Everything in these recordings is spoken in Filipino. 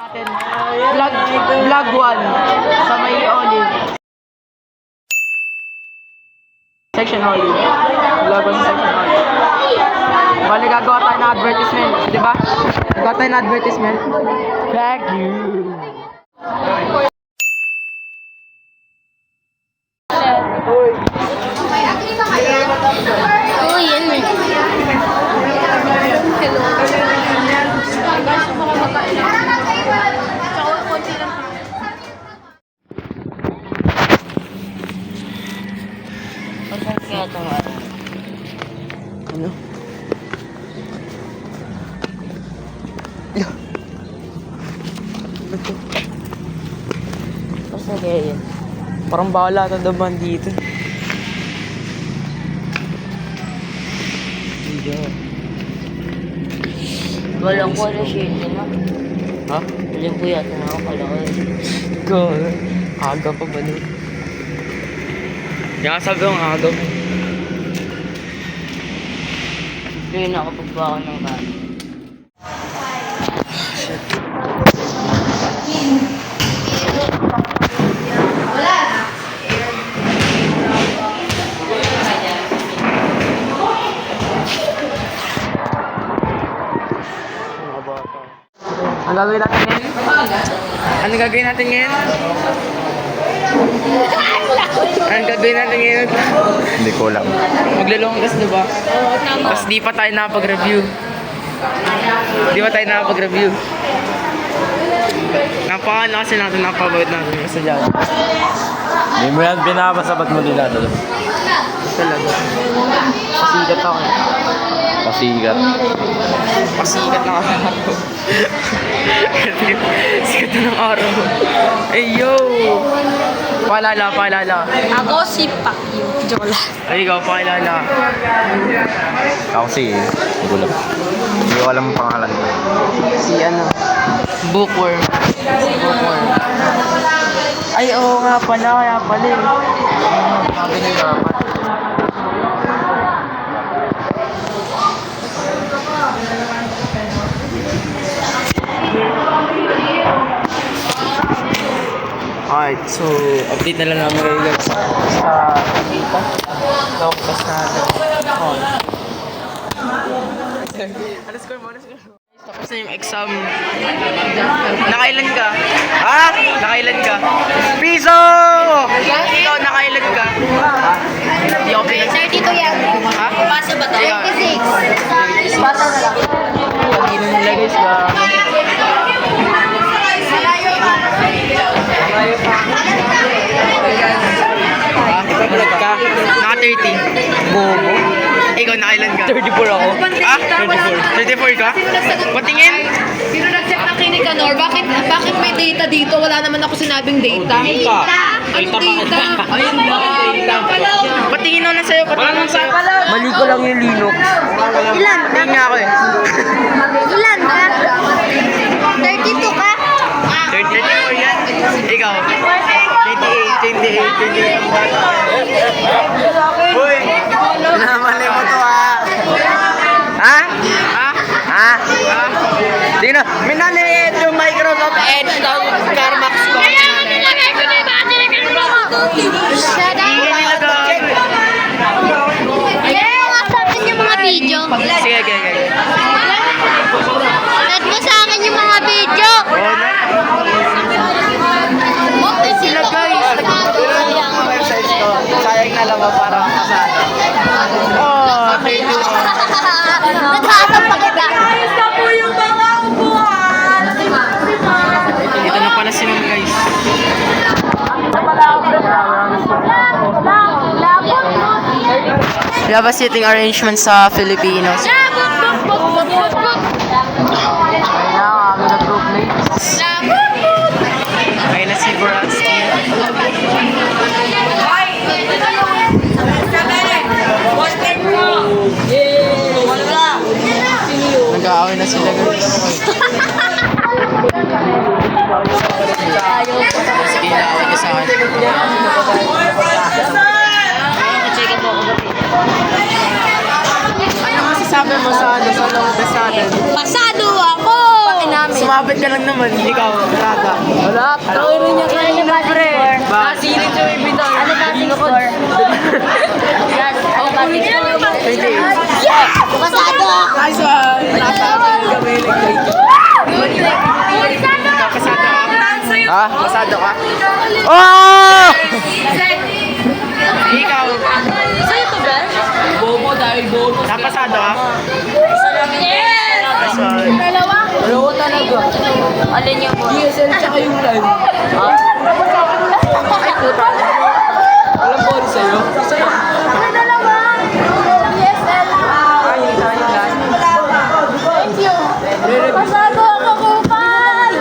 Vlog 1 sa may olive. Section olive. Vlog 1 sa section olive. Bali gagawa tayo ng advertisement, di ba? Gagawa tayo ng advertisement. Thank you. Oo, yan eh. Saan kaya itong Ano? Basta kaya yan. Parang bawala ata daman dito. Walang ko na shit na. Ha? Alam ko yata nakakalakay. Go. Aga pa ba nun? Kaya sabi kong aga pa. Hindi nakapagpa ako ng kanin. Ang gagawin natin ngayon? Ano gagawin natin ngayon? Ano gagawin natin ngayon? Hindi ko alam. Maglalonggas, diba? Tapos di pa tayo nakapag-review. Di pa tayo nakapag-review. Napakala kasi natin napabawit natin sa dyan. Hindi mo yan binabasa, ba't mo dinadalo? Talaga. Pasigat ako. Pasigat. Pasigat na araw. Sigat na ng araw. Ay, yo! Paalala. Ako si Pacquiao. Joke lang. Ay, ikaw, paalala. Ako si Gulam. Hindi ko alam ang pangalan. Si ano? Bookworm. Ay, oo nga pala. Kaya pala eh. Sabi niyo nga pala. Alright, so update na lang namin kayo guys sa dito. Long-pass natin. Ano score mo? Tapos na yung exam. Nakailan ka? Ha? Nakailan ka? Piso! Ikaw, nakailan ka? Hindi ako pinag... 32 yan. Ha? Pasa ba tayo? 26. Pasa na lang. Pag-inom nila guys ba? Ha? Ipablog ka? Naka 30. Bobo. Ikaw, nakailan ka? 34 ako. Ha? 34 ka? Patingin? Sino nag-check ng Kinig Kanor? Bakit may data dito? Wala naman ako sinabing data. Anong data? Ayun na. Patingin ako na sa'yo. Patingin ako sa'yo. Mali ko lang yung linok. Ilan ka? Tingin nga ako eh. Ilan ka? 32 ka? 34 yan. Ikaw? 28 ang bata. Uy! Namali mo to ha. Ha? Ha? Di na. Minaliit yung Microsoft Edge ng Carmax ko. nilagay ko na yung battery ka Shut up! Ba't sa akin yung mga video? Sige. Ba't mo sa akin yung mga video? Sila guys. Yung websites ko. Sayang na lang para kasada. Oh, thank you. Naghahanap pa kita. Dito na pala si Ma'am guys. We have a seating arrangement sa Filipinos. Right now, kami na group mates. Ayun na si Boratsky. Nag-aaway na sila guys. Sige, inaaway ka sa akin. Ano masasabi mo sa long sa atin? Pasado ako! namin. Sumabit ka lang naman, ikaw, Raga. Wala. Tawin rin niya kanina, pre. Nasilip siya yung bitan. Ano ba yung score? Yan, ano ba yung score? 28. Yes! Pasado! Nice one! Nakasama yung kami Kasado ka? Ha? Kasado ka? Oh! Ikaw, Sa'yo to, Ben? Bobo dahil bobo. napasado ka? Yes! Nice one. Dalawa? Dalawa talaga. Alin yung mo? DSL tsaka yung live. Ay, puta. Walang body sa'yo. Sa'yo. Ano dalawa? Yes, Ella. Ay, yun na, yun na. Thank you. Pasado ako, kupal!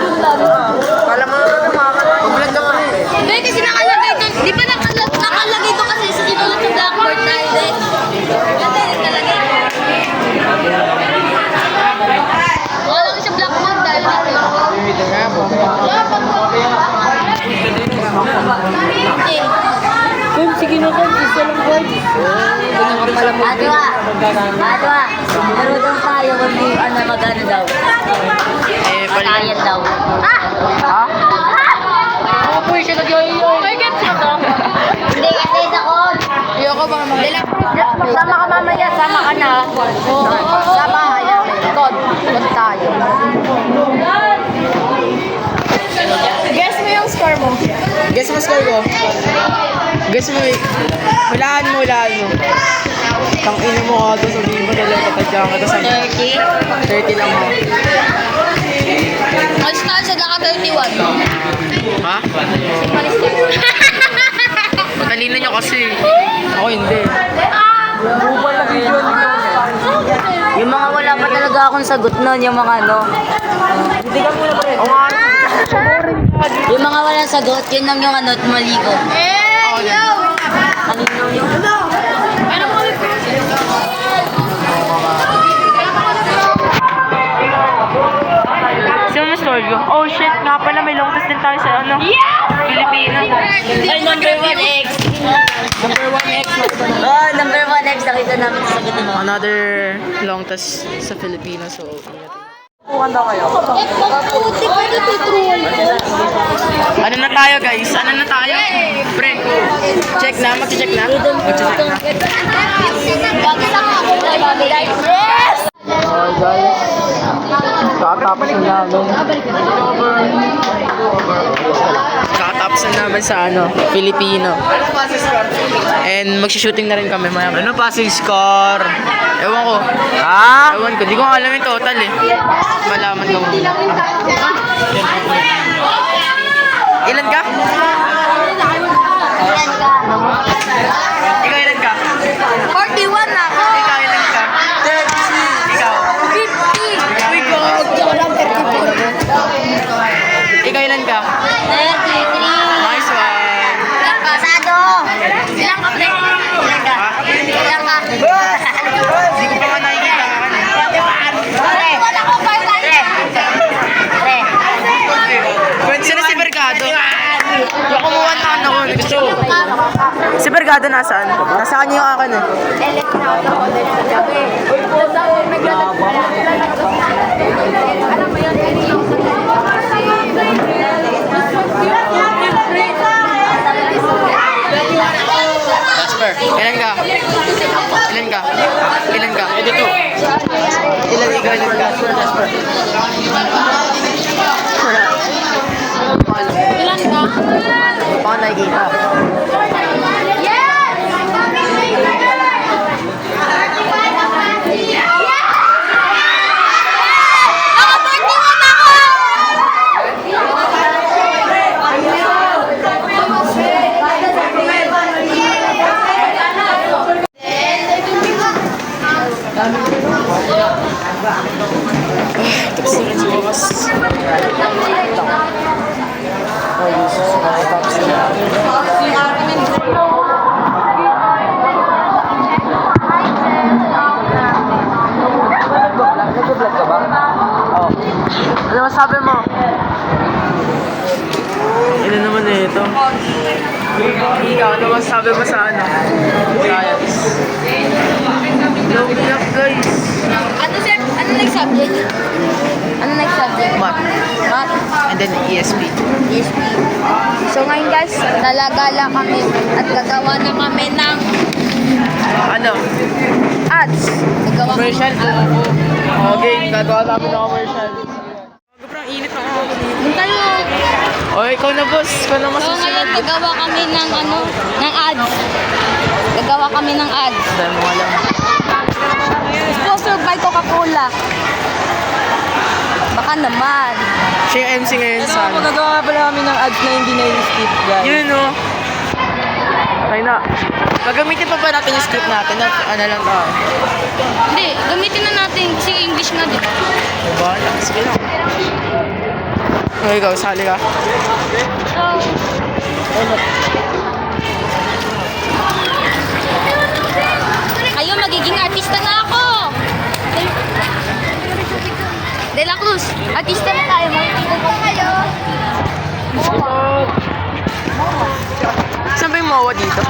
Kala mo naman makakala. Pag-vlog ka pa eh. Hindi, kasi nakalagay doon. Di ba nakalagay doon kasi sa sinulat sa blackboard na hindi? Kasi nakalagay. Wala lang sa blackboard dahil dito. Wala, Hindi. Kim, sige na, Kim. Isa lang board. Adwa. Adwa. Marunong tayo magano daw. Eh, Patayan daw. Ah! Ha? Ako po siya nag-yoyo. May gets mo to? Hindi kasi sa kon. Ayoko ba naman? Sama ka mamaya, sama ka na. Sama ka yan. Kon tayo. Guess mo yung score mo. Guess mo score ko. Guess mo eh. Hulaan mo. Tang ina mo ka to, sabihin mo dalawa tatadyakan ka to sa 30. 30 lang ako. Alis na siya naka 31. Ha? Matalino nyo kasi. Ako hindi. Yung mga wala pa talaga akong sagot nun, yung mga ano. O nga. Yung mga walang sagot, yun lang yung ano, maligo. Ako din. Kanino yung... Sino mas score ko? Oh shit, nga pala may long test din tayo sa ano? Pilipinas. Ay, number 1X. Number 1X. Oh, number 1X. Nakita namin sa sagot mo. Another long test sa Pilipinas. So, Eh, maputi ko na tuturuan ko. ano na tayo guys? Ano na tayo? Pre, check na, mag-check na. Mag-check na. Bagsak ako. Yes! Kakatapos na namin. Kakatapos na namin sa ano, Filipino. And magsi-shooting na rin kami maya. Ano passing score? Ewan ko. Ha? Ewan ko. Di ko alam yung total eh. Malaman ko muna. Ilan ka? Ikaw ilan ka? 41 na ako. Ikaw ilan ka? 30. Ikaw? 50. Uy, God! Ikaw ilan ka? 33. Nice one! Ilang pasado? Ilang ka, pre? Ilang ka? Ilang ka? Hindi ko pa nga nakikita ka kanina. Pre, wala ko pa yung Pre. Pwede sila si Bergado. Yung kumuha na ano ko. Gusto. Si Bergado nasaan? Nasa kanya yung akin eh. Jasper. Ilan ka? Ilan ka? Ilan ka? Ito. Ilan ikaw? Ilan ka? Ilan ka? Baka nakikita. Tapos na rin si Bokas. Nag-vlog ka ba? Oo. Ano masabi mo? Ano naman eh ito? Ikaw, ano masabi mo sa ano? Science. Low enough guys. Ano next subject? Ano next subject? Math. and then ESP. Yes. So ngayon guys, lalagala kami at gagawa na kami ng Ano? ads. Gagawa kami Commercial? ng ads. Okay, gagawa namin ng commercial. Sobrang init ng ako. Doon tayo. O, ikaw na boss. Ikaw na So masusunod. ngayon gagawa kami ng ng ads. Gagawa kami ng ads. Dahil mo alam. Sponsored by Coca-Cola. Baka naman. Siya yung MC ngayon sa ano. Magagawa pala kami ng ads na hindi na-skip, guys. Yun o. Ay na. Gagamitin pa ba natin yung script natin? Ano lang to? Hindi, gamitin na natin kasi English na di ba? Diba? Sige lang. O, ikaw, sali ka. So, kayo magiging artista na ako. De La Cruz, artista na tayo. Magiging ko kayo. Saan ba yung MOA dito?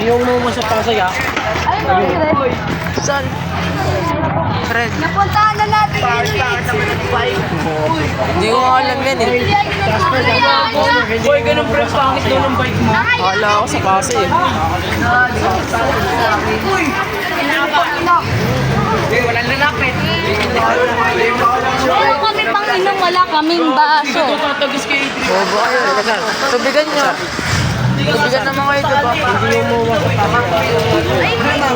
Yung mo sa Pasay, ah. Ayun, Saan? Fred. napuntahan na natin yun. Hindi ko nga alam yan eh. Boy, ganun pre, pangit daw ng bike mo. Akala ako sa Pasay eh. Walang lalapit. Wala kami pang inom, wala kaming baso. Tatagis kayo. Bobo kayo. Tubigan nyo. Tubigan naman kayo, diba? Hindi mo mo sa Pasay.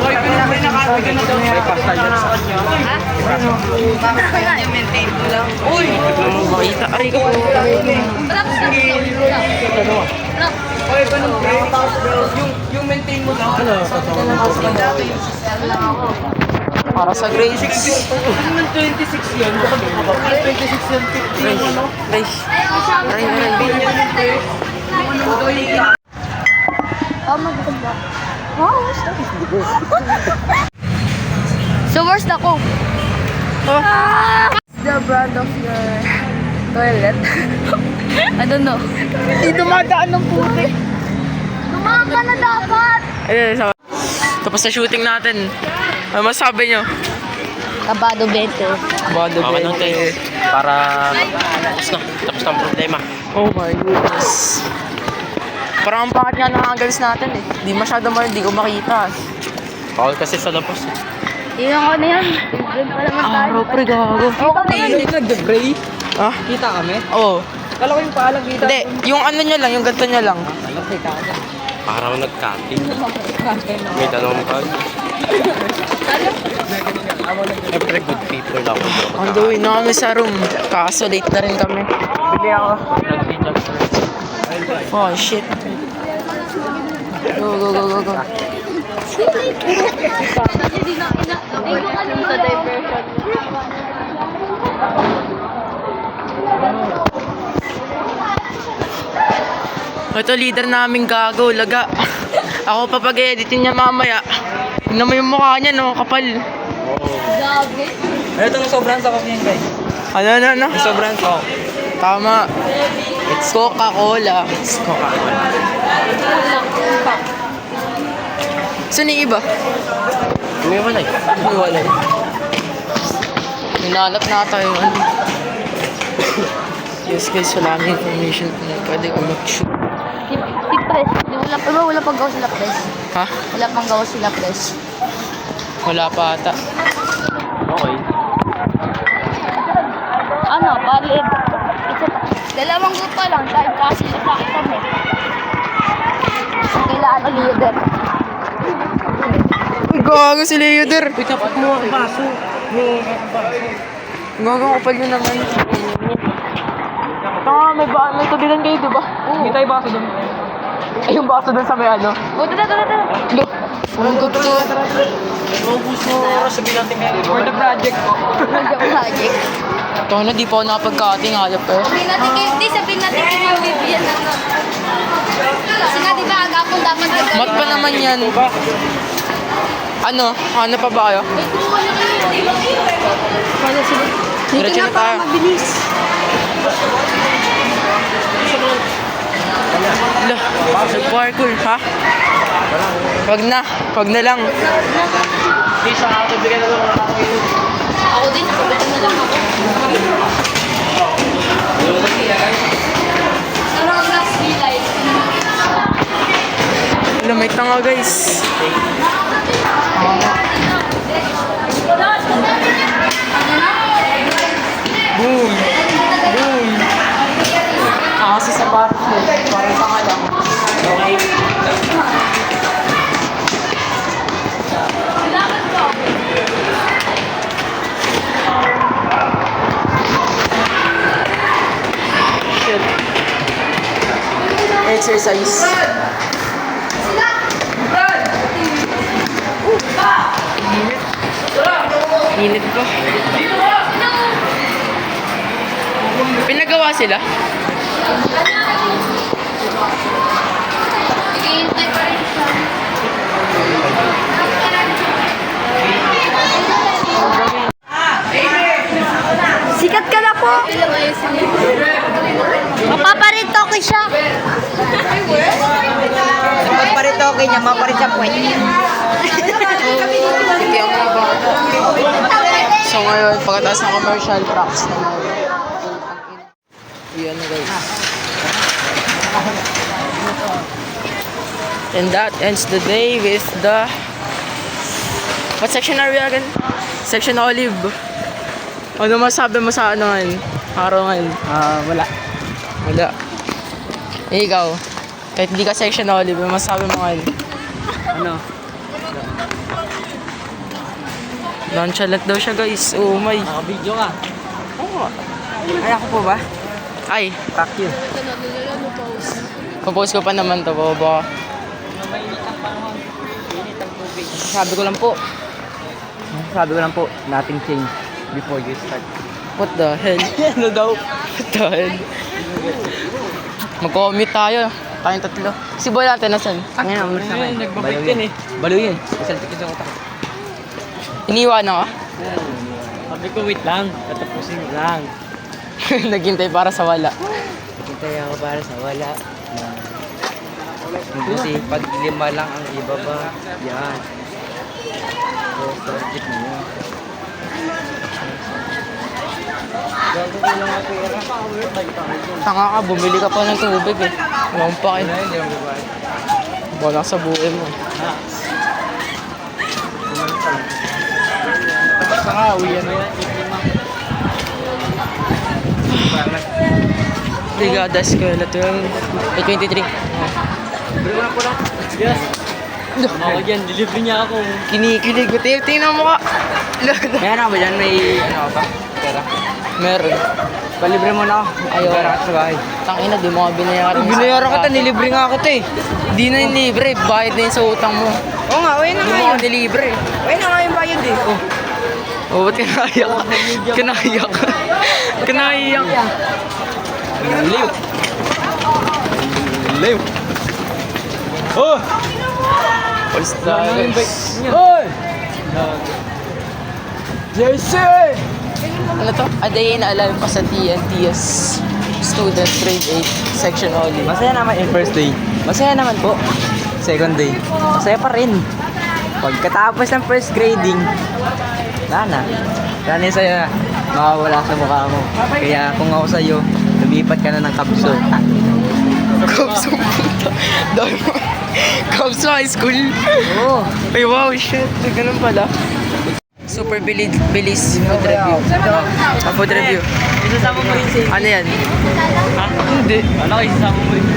Boy, pinakabigyan na daw ng Pasay. Uy! Makita. Aray ko. Boy, ganun pre. Yung maintain mo daw. Ano? Para sa grade 6. Ano naman 26 yun? 26 yun, 50 ano? Guys. Aray. Oh my God. Wow, so where's the Coke? The brand of your toilet? I don't know. Hindi dumadaan ng puti. Dumaan ka na dapat. Ayun, so, tapos sa shooting natin. Ano masabi nyo? Kabado 20. Bado Okay lang tayo. Para tapos na ang problema. Oh my goodness. Parang ang pangit nga ng angles natin eh. Di masyado hindi ko makita. Bawal kasi sa labas. Tingnan ko na yan. Doon pa naman tayo. Pre, gago. Hindi nag-gray. Ah? Kita kami. Oo. Kala ko yung paalang kita. Hindi, yung ano nyo lang, yung ganito nyo lang. Kita ka. Parang nag-cutting. May dalawang bag. Siyempre good people ako. On the way na kami sa room. Kaso late na rin kami. Bili ako. Oh shit. Go. Sa diversion. Ito leader namin gago, laga. Ako pa pag-editin niya mamaya. Tingnan mo yung mukha niya, no? Kapal. Gabi. Ito ng sobrang sakop niyan, guys. Ano? Yung sobrang sakop. Tama. It's Coca-Cola. It's Coca-Cola. Saan yung iba? Umiwalay. Iwalay. Hinanap na tayo. Yes guys, wala kami information kung pwede ko mag-shoot. Si Pres. Wala pang gawa sila Pres. Ha? Wala pang gawa sila Pres. Wala pa ata. Okay. Ano, bali. Dalawang grupo lang dahil kasi sa kami. Kailangan ang leader. Uy, gago si Leoder. Pick up mo ang baso. Gago, kapal yun naman. May tubigan kayo, diba? Hindi tayo baso doon. Ay, yung baso dun sa may ano. O, tara. Look, ang gusto. Maubos mo oras sabihin natin ngayon. For the project ko. Project. Ito na, di pa ako nakapag-cutting. Hayop eh. Sabihin natin kay Ma'am Vivian ano. Kasi nga di ba agapon dapat gagawin. Mat pa naman yan. Ano? Ano pa ba kayo? Diretso na tayo. Mabilis. Ala, nag-parkour, ha? Wag na lang. Hindi siya ako bigyan na lang. Ako din, nakabitan na lang ako. Dynamite na nga guys. Boom! Boom! Kasi sa parang tanga lang. Okay. Shit. Exercise. Init ko. Pinagawa sila? Sikat ka na po. Mapaparitoke siya. Pagparitoke niya, maparit siya point. So ngayon, pagkatapos ng commercial, practice na mo. Yan guys. And that ends the day with the... What section are we again? Section Olive. Ano masabi mo sa ano ngayon? Araw ngayon? Wala. Wala. Eh, ikaw, kahit di ka section Olive, ano masabi mo ngayon? Ano? Nonchalant daw siya guys. Oh my. Naka-video ka. Oo. Ay, ako po ba? Ay, Fuck you. papost ko pa naman to, baba. Sabi ko lang po. Nothing change before you start. What the hell? Ano daw? What the hell? Mag-commute tayo. Tayong tatlo. Si Boy natin nasan? Ang ina, umalis na kayo. Nagbabait yan eh. Balo yun. Isalti ko sa utak. Iniwan na ka? Sabi ko, wait lang. Tatapusin lang. Naghintay para sa wala. Hintay ako para sa wala. Kasi pag 5 lang ang ibaba, yan. So, target mo yun. Gago ko lang ang pera. Tanga ka, bumili ka pa ng tubig eh. Walang pa Ano eh. yun, hindi mo babayad. Wala sa buhay mo. Saka, uwian mo yan. Brigada Eskwela 12. 23. Bili ko na po lang. Yes. Ako dyan, delivery niya ako. Kinikilig ko. Tingnan mo ka. Meron ba dyan? May ano ka pa? Pera? Meron. Palibre mo na ako. Ayaw. Pera ka sa bahay. Tangina, di mo ka binayaran. Binayaran kita, nilibre nga ako te. Di na yung libre. Bayad na yun sa utang mo. Oo nga, uwi na Di nga mo yun. ka nilibre. Uwi na nga yung bayad eh. Oh. Oh, ba't kinaiyak ka? Kinaiyak ka. Kinaiyak ka. Liw. Liw. Oh! Basta guys. Oy! Jesse! Ano to? A day in a life as a TNTS student, grade 8, section only. Masaya naman yung first day. Masaya naman po. Second day. Masaya pa rin. Pagkatapos ng first grading, wala na. Wala na yung saya. Makawala sa mukha mo. Kaya kung ako sa'yo, lumipat ka na ng kapso. Cubs ang puta. Dahil mo. Cubs high school. Oo. Ay wow, shit. Ganun pala. Super bilis food review. Food review. Isasama mo yun sa Ano yan? Ha? Hindi. Ano kayo isasama mo yun?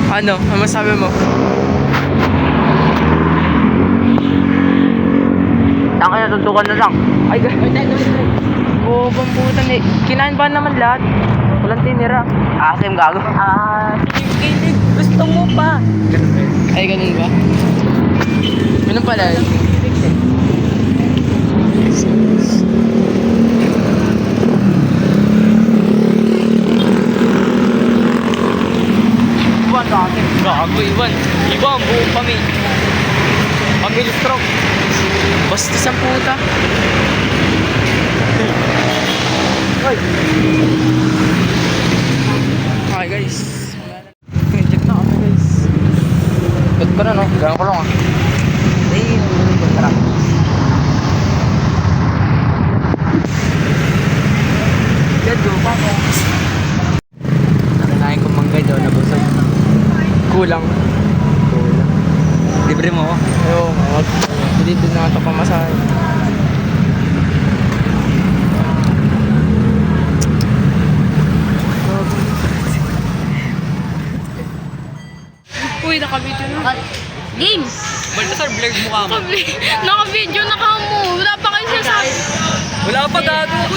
Ano? Ano masabi mo? Tangka na, tuntukan na lang. Ay, oo, pamputan eh. Kinain ba naman lahat? Walang tinira. Asim gago. Kilig. Gusto mo pa. Ay, ganun ba? Ganun pala eh. Iwan sa akin. Gago, Iwan. Iwan, buong pamilya stroke. Basta sa puta. Hi guys. Check na kami guys. Ba't ko na no? Gano'n ko lang ah. Ay, tara. Gado pa ko. Nakinain ko mangga daw, nabusog. Kulang. Libre mo ako. Ayoko. Hindi din na ito pamasahe. Uy, nakabidyo na. Game! Baltasar, blurred mukha mo. Naka-video na ka mo. Wala pa kayo sinasabi. Wala pa gago.